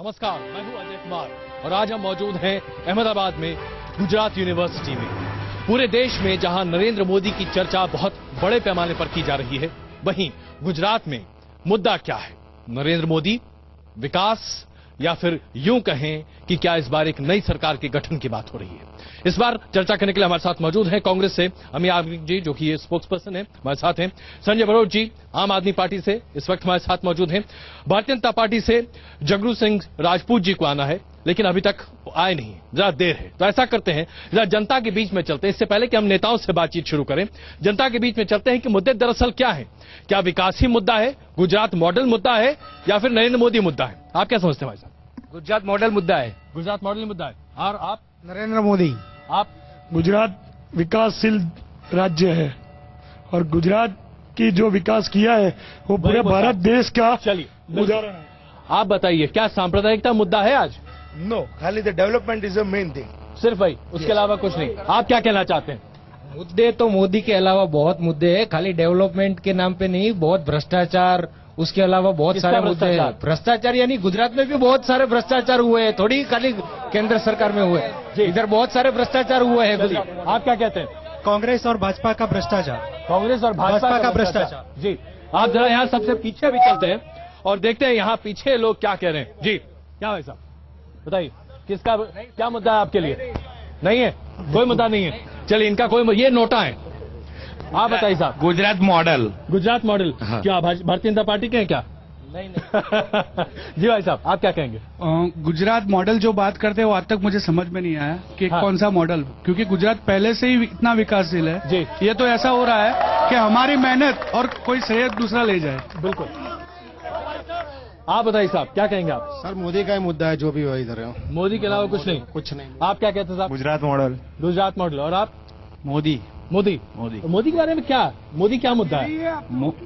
नमस्कार, मैं हूं अजय कुमार और आज हम मौजूद हैं अहमदाबाद में गुजरात यूनिवर्सिटी में। पूरे देश में जहां नरेंद्र मोदी की चर्चा बहुत बड़े पैमाने पर की जा रही है, वहीं गुजरात में मुद्दा क्या है? नरेंद्र मोदी, विकास, या फिर यूं कहें कि क्या इस बार एक नई सरकार के गठन की बात हो रही है? इस बार चर्चा करने के लिए हमारे साथ मौजूद हैं कांग्रेस से अमी याज्ञनिक जी, जो कि ये स्पोक्स पर्सन है, हमारे साथ हैं। संजय बरोट जी आम आदमी पार्टी से इस वक्त हमारे साथ मौजूद हैं। भारतीय जनता पार्टी से जगरू सिंह राजपूत जी को आना है, लेकिन अभी तक आए नहीं, जरा देर है। तो ऐसा करते हैं, जरा जनता के बीच में चलते हैं। इससे पहले कि हम नेताओं से बातचीत शुरू करें, जनता के बीच में चलते हैं कि मुद्दे दरअसल क्या है। क्या विकास ही मुद्दा है, गुजरात मॉडल मुद्दा है, या फिर नरेंद्र मोदी मुद्दा है? आप क्या समझते हैं भाई साहब? गुजरात मॉडल मुद्दा है। गुजरात मॉडल मुद्दा है। और आप? नरेंद्र मोदी। आप? गुजरात विकासशील राज्य है और गुजरात की जो विकास किया है वो पूरे भारत देश का उदाहरण है। आप बताइए, क्या सांप्रदायिकता मुद्दा है आज? नो, खाली the development is the main thing. सिर्फ भाई, उसके अलावा कुछ नहीं। आप क्या कहना चाहते हैं? मुद्दे तो मोदी के अलावा बहुत मुद्दे हैं, खाली डेवलपमेंट के नाम पे नहीं, बहुत भ्रष्टाचार, उसके अलावा बहुत सारे मुद्दे हैं। भ्रष्टाचार यानी गुजरात में भी बहुत सारे भ्रष्टाचार हुए हैं, थोड़ी खाली केंद्र सरकार में हुए, इधर बहुत सारे भ्रष्टाचार हुए हैं। आप क्या कहते हैं? कांग्रेस और भाजपा का भ्रष्टाचार। कांग्रेस और भाजपा का भ्रष्टाचार। जी, आप जरा यहाँ सबसे पीछे भी चलते हैं और देखते हैं यहाँ पीछे लोग क्या कह रहे हैं। जी, क्या भाई साहब बताइए, किसका क्या मुद्दा है आपके लिए? नहीं है, कोई मुद्दा नहीं है। चलिए, इनका कोई, ये नोटा है। आप बताइए साहब। गुजरात मॉडल। गुजरात मॉडल। हाँ। क्या भारतीय जनता पार्टी के हैं क्या? नहीं। जी भाई साहब, आप क्या कहेंगे? गुजरात मॉडल जो बात करते हैं वो आज तक मुझे समझ में नहीं आया कि कौन सा मॉडल, क्योंकि गुजरात पहले से ही इतना विकासशील है। जी। ये तो ऐसा हो रहा है कि हमारी मेहनत और कोई श्रेय दूसरा ले जाए। बिल्कुल। आप बताइए साहब, क्या कहेंगे आप? सर, मोदी का ही मुद्दा है, जो भी हो इधर है। मोदी के अलावा कुछ नहीं? कुछ नहीं। आप क्या कहते हैं साहब? गुजरात मॉडल। गुजरात मॉडल। और आप? मोदी। मोदी। मोदी। तो मोदी के बारे में क्या? मोदी क्या मुद्दा है?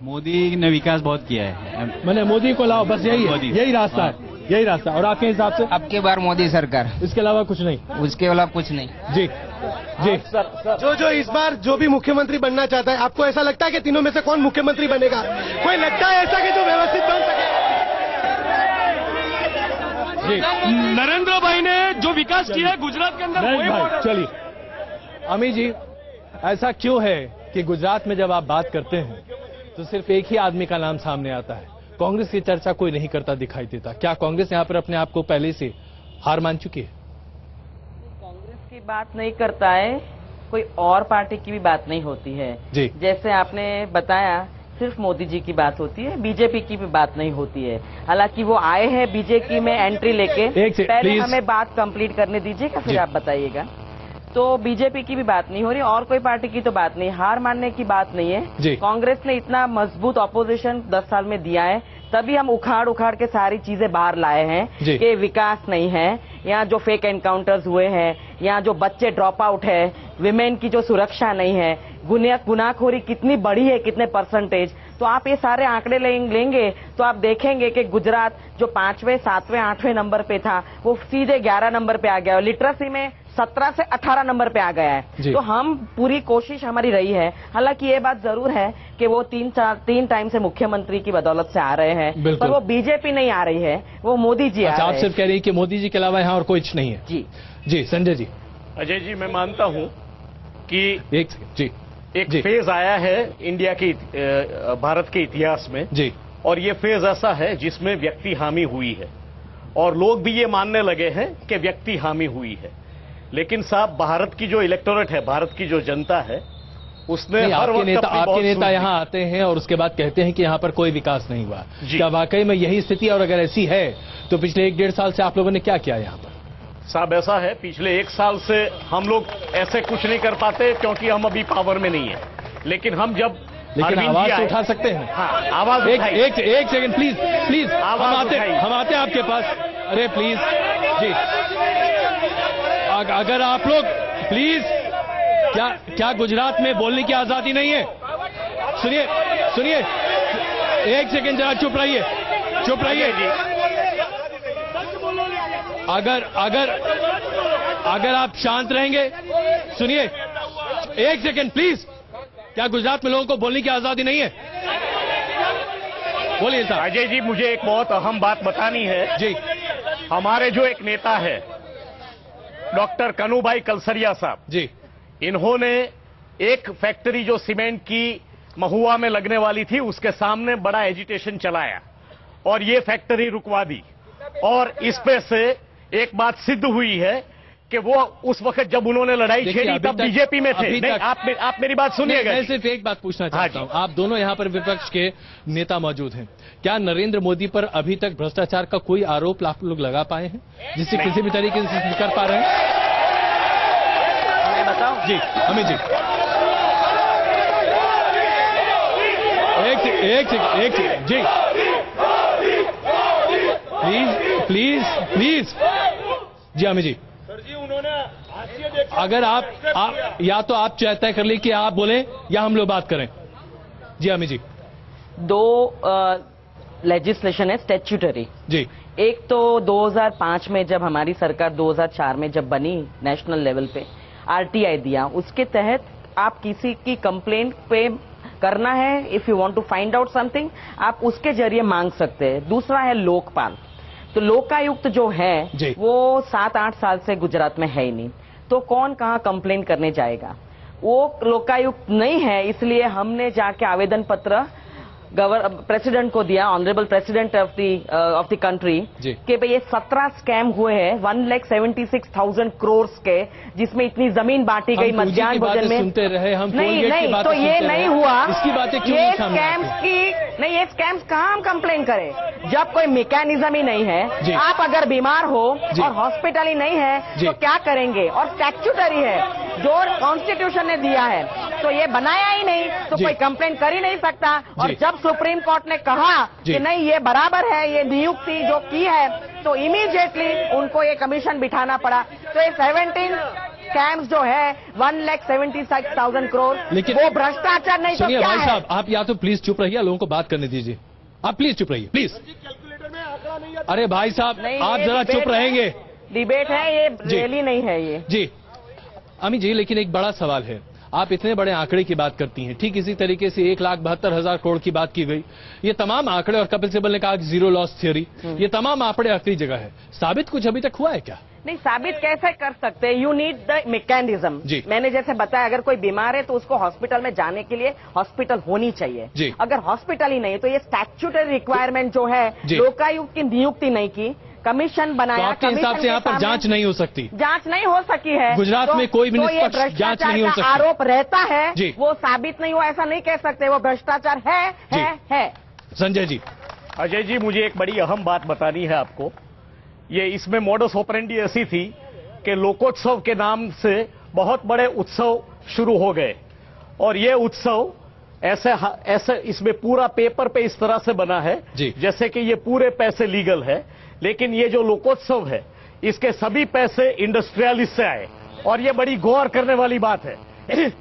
मोदी ने विकास बहुत किया है। मैंने मोदी को लाओ, बस यही है, मोदी। यही रास्ता है, यही रास्ता। और आपके हिसाब से? अब की बार मोदी सरकार, इसके अलावा कुछ नहीं? उसके अलावा कुछ नहीं। जी जी। जो इस बार जो भी मुख्यमंत्री बनना चाहता है, आपको ऐसा लगता है कि तीनों में से कौन मुख्यमंत्री बनेगा? कोई लगता है ऐसा कि जो व्यवस्थित बन सके? जी, नरेंद्र भाई ने जो विकास किया है गुजरात के अंदर, नहीं भाई, चलिए। अमी जी, ऐसा क्यों है कि गुजरात में जब आप बात करते हैं तो सिर्फ एक ही आदमी का नाम सामने आता है? कांग्रेस की चर्चा कोई नहीं करता दिखाई देता। क्या कांग्रेस यहाँ पर अपने आप को पहले से हार मान चुकी है? कांग्रेस की बात नहीं करता है, कोई और पार्टी की भी बात नहीं होती है। जी। जैसे आपने बताया, सिर्फ मोदी जी की बात होती है, बीजेपी की भी बात नहीं होती है। हालांकि वो आए हैं बीजेपी में एंट्री लेके, पहले प्लीज। हमें बात कंप्लीट करने दीजिएगा, फिर आप बताइएगा। तो बीजेपी की भी बात नहीं हो रही, और कोई पार्टी की तो बात नहीं, हार मानने की बात नहीं है। कांग्रेस ने इतना मजबूत ऑपोजिशन 10 साल में दिया है, तभी हम उखाड़ उखाड़ के सारी चीजें बाहर लाए हैं कि विकास नहीं है, यहाँ जो फेक एनकाउंटर्स हुए हैं, यहाँ जो बच्चे ड्रॉप आउट है, विमेन की जो सुरक्षा नहीं है, गुनाखोरी कितनी बढ़ी है, कितने परसेंटेज। तो आप ये सारे आंकड़े लेंगे तो आप देखेंगे कि गुजरात जो 5वें, 7वें, 8वें नंबर पे था, वो सीधे 11 नंबर पे आ गया और लिटरेसी में 17 से 18 नंबर पे आ गया है। तो हम पूरी कोशिश हमारी रही है। हालांकि ये बात जरूर है कि वो 3 टाइम से मुख्यमंत्री की बदौलत से आ रहे हैं, पर वो बीजेपी नहीं आ रही है, वो मोदी जी आ रहे हैं। आप सिर्फ कह रही है कि मोदी जी के अलावा यहाँ और कुछ नहीं है? जी जी। संजय जी। अजय जी, मैं मानता हूं कि एक सेकंड जी, एक फेज आया है इंडिया की भारत के इतिहास में जी, और ये फेज ऐसा है जिसमें व्यक्ति हामी हुई है और लोग भी ये मानने लगे हैं कि व्यक्ति हामी हुई है। लेकिन साहब, भारत की जो इलेक्टोरेट है, भारत की जो जनता है, उसने हर वक्त आपके नेता यहाँ आते हैं और उसके बाद कहते हैं कि यहाँ पर कोई विकास नहीं हुआ। क्या वाकई में यही स्थिति? और अगर ऐसी है तो पिछले 1-1.5 साल से आप लोगों ने क्या किया यहाँ पर? साहब, ऐसा है, पिछले 1 साल से हम लोग ऐसे कुछ नहीं कर पाते क्योंकि हम अभी पावर में नहीं है। लेकिन हम जब आवाज तो उठा सकते हैं। हाँ, आवाज एक सेकंड प्लीज, हम आते हैं आपके पास। अरे प्लीज जी, अगर आप लोग प्लीज, क्या गुजरात में बोलने की आजादी नहीं है? सुनिए, एक सेकंड, जरा चुप रहिए जी। अगर आप शांत रहेंगे, सुनिए, एक सेकंड प्लीज। क्या गुजरात में लोगों को बोलने की आजादी नहीं है? बोलिए साहब। अजय जी, मुझे एक बहुत अहम बात बतानी है। जी। हमारे जो एक नेता है डॉक्टर कन्हूभाई कलसरिया साहब जी, इन्होंने एक फैक्ट्री जो सीमेंट की महुआ में लगने वाली थी उसके सामने बड़ा एजिटेशन चलाया और ये फैक्ट्री रुकवा दी। और इस पे से एक बात सिद्ध हुई है कि वो उस वक्त जब उन्होंने लड़ाई छेड़ी तब बीजेपी में थे। नहीं, आप मेरी बात सुनिएगा। मैं सिर्फ एक बात पूछना चाहता हूं, आप दोनों यहां पर विपक्ष के नेता मौजूद हैं, क्या नरेंद्र मोदी पर अभी तक भ्रष्टाचार का कोई आरोप आप लोग लगा पाए हैं जिससे किसी भी तरीके से कर पा रहे हैं? मैं बताऊं जी अमित जी, एक सेकंड जी, प्लीज जी अमित जी, अगर आप या तो आप तय कर ली कि आप बोलें या हम लोग बात करें। जी अमित जी, दो लेजिस्लेशन है स्टैट्यूटरी जी। एक तो 2005 में जब हमारी सरकार 2004 में जब बनी नेशनल लेवल पे आरटीआई दिया, उसके तहत आप किसी की कंप्लेंट पे करना है, if you want to find out something आप उसके जरिए मांग सकते हैं। दूसरा है लोकपाल, तो लोकायुक्त जो है वो 7-8 साल से गुजरात में है ही नहीं, तो कौन कहां कंप्लेंट करने जाएगा? वो लोकायुक्त नहीं है, इसलिए हमने जाके आवेदन पत्र प्रेसिडेंट को दिया, honourable president of the country, कि भाई ये 17 स्कैम हुए हैं 1,76,000 करोड़ के, जिसमें इतनी जमीन बांटी गई मध्याह्न भोजन में। सुनते रहे हम, नहीं तो ये नहीं हुआ, इसकी बातें क्यों ये स्कैम्स की नहीं, ये स्कैम्स कहाँ हम कंप्लेन करें जब कोई मैकेनिज्म ही नहीं है। आप अगर बीमार हो और हॉस्पिटल ही नहीं है तो क्या करेंगे? और स्टैट्यूटरी है जो कॉन्स्टिट्यूशन ने दिया है, तो ये बनाया ही नहीं तो कोई कंप्लेन कर ही नहीं सकता। और जब सुप्रीम कोर्ट ने कहा कि नहीं ये बराबर है, ये नियुक्ति जो की है, तो इमीडिएटली उनको ये कमीशन बिठाना पड़ा। तो ये 17 स्कैम्स जो है 1,76,000 करोड़, लेकिन वो भ्रष्टाचार नहीं तो क्या भाई है? साहब, आप या तो प्लीज चुप रहिए, लोगों को बात करने दीजिए। आप प्लीज चुप रहिए, प्लीज। अरे भाई साहब, आप जरा चुप रहेंगे। डिबेट है ये, रैली नहीं है ये। जी अमित जी, लेकिन एक बड़ा सवाल है, आप इतने बड़े आंकड़े की बात करती हैं, ठीक इसी तरीके से 1,72,000 करोड़ की बात की गई। ये तमाम आंकड़े, और कपिल सिब्बल ने कहा कि जीरो लॉस थ्योरी, ये तमाम आंकड़े आखिरी जगह है। साबित कुछ अभी तक हुआ है क्या? नहीं, साबित कैसे कर सकते हैं? You need the mechanism. मैंने जैसे बताया, अगर कोई बीमार है तो उसको हॉस्पिटल में जाने के लिए हॉस्पिटल होनी चाहिए। अगर हॉस्पिटल ही नहीं तो ये स्टैट्यूटरी रिक्वायरमेंट जो है, लोकायुक्त की नियुक्ति नहीं की, कमीशन बनाया, तो आपके हिसाब से यहाँ पर जांच नहीं हो सकती? जांच नहीं हो सकी है गुजरात में, कोई भी निष्पक्ष जांच नहीं हो सकती। आरोप रहता है, वो साबित नहीं हुआ, ऐसा नहीं कह सकते वो भ्रष्टाचार है। संजय जी। अजय जी, मुझे एक बड़ी अहम बात बतानी है आपको। ये इसमें मॉडस ऑपरेंडी ऐसी थी कि लोकोत्सव के नाम से बहुत बड़े उत्सव शुरू हो गए, और ये उत्सव ऐसे इसमें पूरा पेपर पे इस तरह से बना है जैसे कि ये पूरे पैसे लीगल है, लेकिन ये जो लोकोत्सव है इसके सभी पैसे इंडस्ट्रियलिस्ट से आए, और ये बड़ी गौर करने वाली बात है।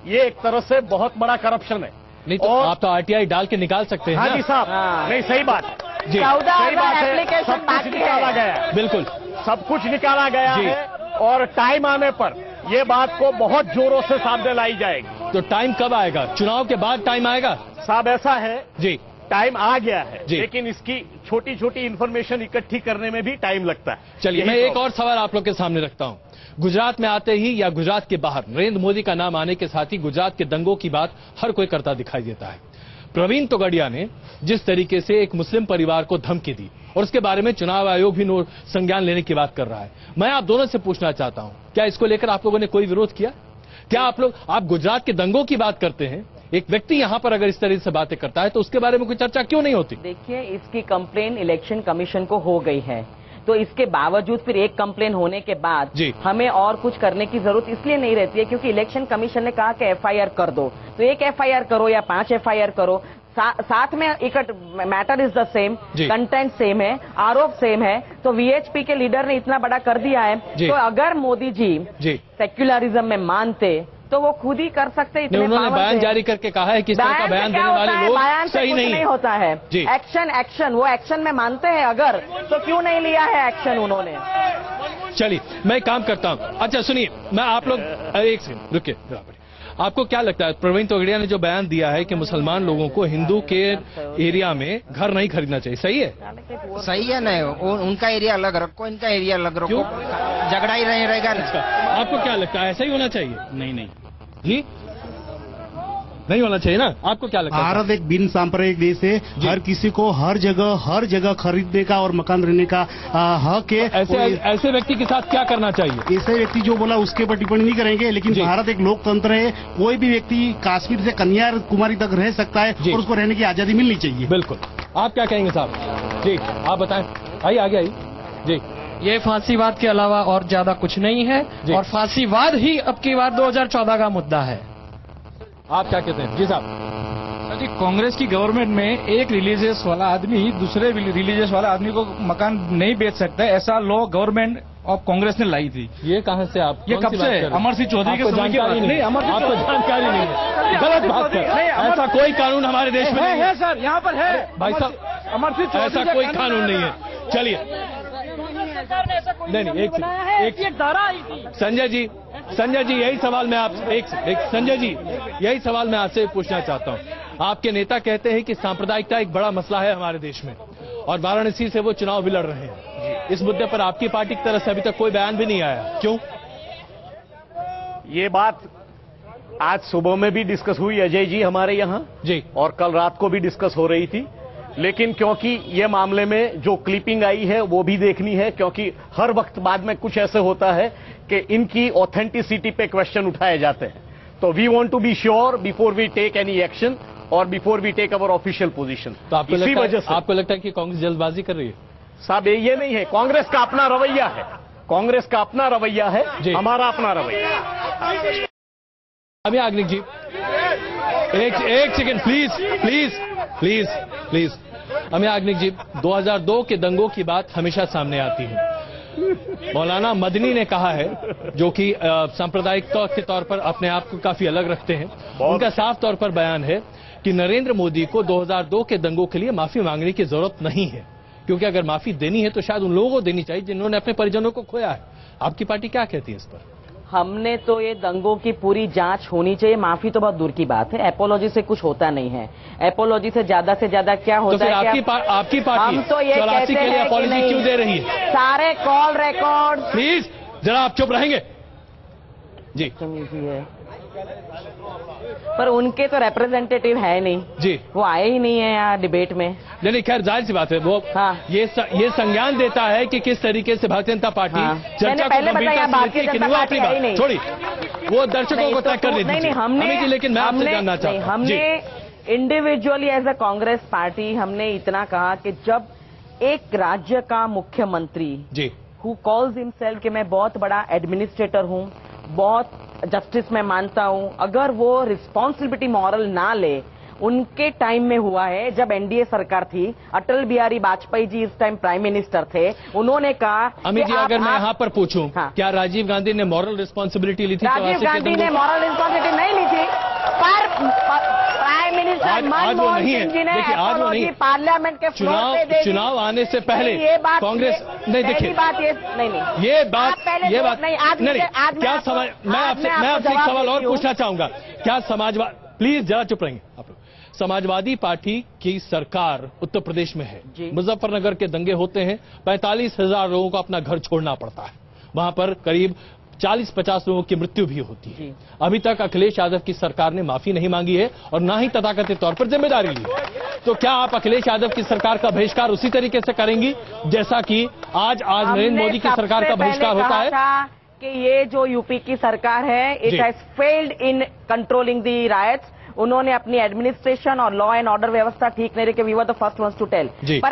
ये एक तरह से बहुत बड़ा करप्शन है। नहीं तो आप तो आरटीआई डाल के निकाल सकते हैं। हाँ जी साहब, नहीं सही बात जी, 14 बात है, एप्लीकेशन सब कुछ निकाला गया है, बिल्कुल सब कुछ निकाला गया है, और टाइम आने पर ये बात को बहुत जोरों से सामने लाई जाएगी। तो टाइम कब आएगा? चुनाव के बाद टाइम आएगा साहब? ऐसा है जी, टाइम आ गया है, लेकिन इसकी छोटी छोटी इंफॉर्मेशन इकट्ठी करने में भी टाइम लगता है। चलिए, मैं एक और सवाल आप लोग के सामने रखता हूं। गुजरात में आते ही या गुजरात के बाहर नरेंद्र मोदी का नाम आने के साथ ही गुजरात के दंगों की बात हर कोई करता दिखाई देता है। प्रवीण तोगड़िया ने जिस तरीके से एक मुस्लिम परिवार को धमकी दी, और उसके बारे में चुनाव आयोग भी संज्ञान लेने की बात कर रहा है। मैं आप दोनों से पूछना चाहता हूं, क्या इसको लेकर आप लोगों ने कोई विरोध किया? क्या आप गुजरात के दंगों की बात करते हैं, एक व्यक्ति यहां पर अगर इस तरह से बातें करता है तो उसके बारे में कोई चर्चा क्यों नहीं होती? देखिए, इसकी कंप्लेन इलेक्शन कमीशन को हो गई है, तो इसके बावजूद फिर एक कंप्लेन होने के बाद हमें और कुछ करने की जरूरत इसलिए नहीं रहती है क्योंकि इलेक्शन कमीशन ने कहा कि एफआईआर कर दो, तो एक एफआईआर करो या 5 एफआईआर करो, साथ में matter is the same, content same है, आरोप सेम है। तो वीएचपी के लीडर ने इतना बड़ा कर दिया है, तो अगर मोदी जी सेक्युलरिज्म में मानते तो वो खुद ही कर सकते। इतने उन्होंने बयान जारी करके कहा है कि इस तरह का बयान देने वाले लोग सही नहीं होता है। एक्शन वो एक्शन में मानते हैं अगर, तो क्यों नहीं लिया है एक्शन उन्होंने? चलिए, मैं काम करता हूं। अच्छा सुनिए, मैं आप लोग एक सेकंड रुकिए, आपको क्या लगता है, प्रवीण तोगड़िया ने जो बयान दिया है कि मुसलमान लोगों को हिंदू के एरिया में घर नहीं खरीदना चाहिए, सही है? सही है नहीं, उनका एरिया अलग रखो, इनका एरिया अलग रखो, झगड़ा ही नहीं रहेगा ना। आपको क्या लगता है, ऐसा ही होना चाहिए? नहीं जी नहीं होना चाहिए ना, आपको क्या लगता है? भारत एक बिन सांप्रदायिक देश है, हर किसी को हर जगह खरीदने का और मकान रहने का हक है। ऐसे व्यक्ति के साथ क्या करना चाहिए? ऐसे व्यक्ति जो बोला उसके पर टिप्पणी नहीं करेंगे, लेकिन भारत एक लोकतंत्र है, कोई भी व्यक्ति कश्मीर से कन्याकुमारी तक रह सकता है और उसको रहने की आजादी मिलनी चाहिए। बिल्कुल। आप क्या कहेंगे साहब? जी आप बताएं, आइए आगे आइए जी। ये फांसीवाद के अलावा और ज्यादा कुछ नहीं है, और फांसीवाद ही अब की बार 2014 का मुद्दा है। आप क्या कहते हैं? जी साहब। जी, कांग्रेस की गवर्नमेंट में एक रिलीजियस वाला आदमी दूसरे रिलीजियस वाला आदमी को मकान नहीं बेच सकता, ऐसा लॉ गवर्नमेंट ऑफ कांग्रेस ने लाई थी। ये कहां से आप? ये कब से? अमर सिंह चौधरी के समय की बात नहीं। आपको जानकारी नहीं है, गलत बात है। ऐसा कोई कानून हमारे देश में नहीं है सर, यहाँ पर है भाई साहब, अमर सिंह चौधरी, ऐसा कोई कानून नहीं है। चलिए नहीं, एक संजय जी यही सवाल मैं आप संजय जी यही सवाल मैं आपसे पूछना चाहता हूं। आपके नेता कहते हैं कि सांप्रदायिकता एक बड़ा मसला है हमारे देश में, और वाराणसी से वो चुनाव भी लड़ रहे हैं। इस मुद्दे पर आपकी पार्टी की तरफ से अभी तक कोई बयान भी नहीं आया, क्यों? ये बात आज सुबह में भी डिस्कस हुई अजय जी हमारे यहाँ जी, और कल रात को भी डिस्कस हो रही थी, लेकिन क्योंकि ये मामले में जो क्लिपिंग आई है वो भी देखनी है, क्योंकि हर वक्त बाद में कुछ ऐसे होता है कि इनकी ऑथेंटिसिटी पे क्वेश्चन उठाए जाते हैं। तो we want to be sure before we take any action और before we take our official position. तो आपको लगता है कि कांग्रेस जल्दबाजी कर रही है? साहब ये नहीं है, कांग्रेस का अपना रवैया है, कांग्रेस का अपना रवैया है, हमारा अपना रवैया है। अभी आग्निक जी एक सेकेंड प्लीज अमित आग्निक जी, 2002 के दंगों की बात हमेशा सामने आती है। मौलाना मदनी ने कहा है, जो कि सांप्रदायिक के तौर पर अपने आप को काफी अलग रखते हैं, उनका साफ तौर पर बयान है कि नरेंद्र मोदी को 2002 के दंगों के लिए माफी मांगने की जरूरत नहीं है, क्योंकि अगर माफी देनी है तो शायद उन लोगों को देनी चाहिए जिन्होंने अपने परिजनों को खोया है। आपकी पार्टी क्या कहती है इस पर? हमने तो ये दंगों की पूरी जांच होनी चाहिए, माफी तो बहुत दूर की बात है। एपोलॉजी से कुछ होता नहीं है, एपोलॉजी से ज्यादा क्या होता तो है? आपकी पार्टी हम तो ये कहते के लिए हैं अपॉलॉजी क्यों दे रही है? सारे कॉल रिकॉर्ड प्लीज जरा आप चुप रहेंगे जी। पर उनके तो रिप्रेजेंटेटिव है नहीं जी, वो आए ही नहीं है यहाँ डिबेट में। नहीं खैर जाहिर सी बात है, वो ये संज्ञान देता है कि किस तरीके से भारतीय जनता पार्टी चर्चा को गंभीरता से लेती है। वो अपनी बात छोड़ी, वो दर्शकों को तय कर देती है। हमने लेकिन मैं आपसे जानना चाहता हूं, हमने individually as a Congress party हमने इतना कहा कि जब एक राज्य का मुख्यमंत्री जी हु कॉल्स हिमसेल्फ कि मैं बहुत बड़ा एडमिनिस्ट्रेटर हूं, बहुत जस्टिस में मानता हूं, अगर वो रिस्पॉन्सिबिलिटी मॉरल ना ले, उनके टाइम में हुआ है जब एनडीए सरकार थी, अटल बिहारी वाजपेयी जी इस टाइम प्राइम मिनिस्टर थे, उन्होंने कहा अमित जी अगर मैं यहाँ पर पूछूं, क्या राजीव गांधी ने मॉरल रिस्पॉन्सिबिलिटी ली थी? राजीव गांधी ने मॉरल रिस्पॉन्सिबिलिटी नहीं ली थी, पर प्राइम मिनिस्टर मनमोहन सिंह जी ने अपॉलॉजी पार्लियामेंट के फ्लोर पे दे दी। चुनाव आने से पहले ये बात कांग्रेस नहीं, देखिए बात ये नहीं, आज क्या समझ, मैं आपसे एक सवाल और पूछना चाहूंगा, क्या समाजवादी, प्लीज जरा चुप रहेंगे आप लोग, समाजवादी पार्टी की सरकार उत्तर प्रदेश में है, मुजफ्फरनगर के दंगे होते हैं, 45,000 लोगों को अपना घर छोड़ना पड़ता है, वहां पर करीब 40-50 लोगों की मृत्यु भी होती है। अभी तक अखिलेश यादव की सरकार ने माफी नहीं मांगी है और ना ही तथाकथित तौर पर जिम्मेदारी ली है। तो क्या आप अखिलेश यादव की सरकार का बहिष्कार उसी तरीके से करेंगी जैसा कि आज नरेंद्र मोदी की सरकार का बहिष्कार होता है? कि ये जो यूपी की सरकार है, it has failed in controlling the rights, उन्होंने अपनी एडमिनिस्ट्रेशन और लॉ एंड ऑर्डर व्यवस्था ठीक नहीं रखी, we were the first ones to tell. पर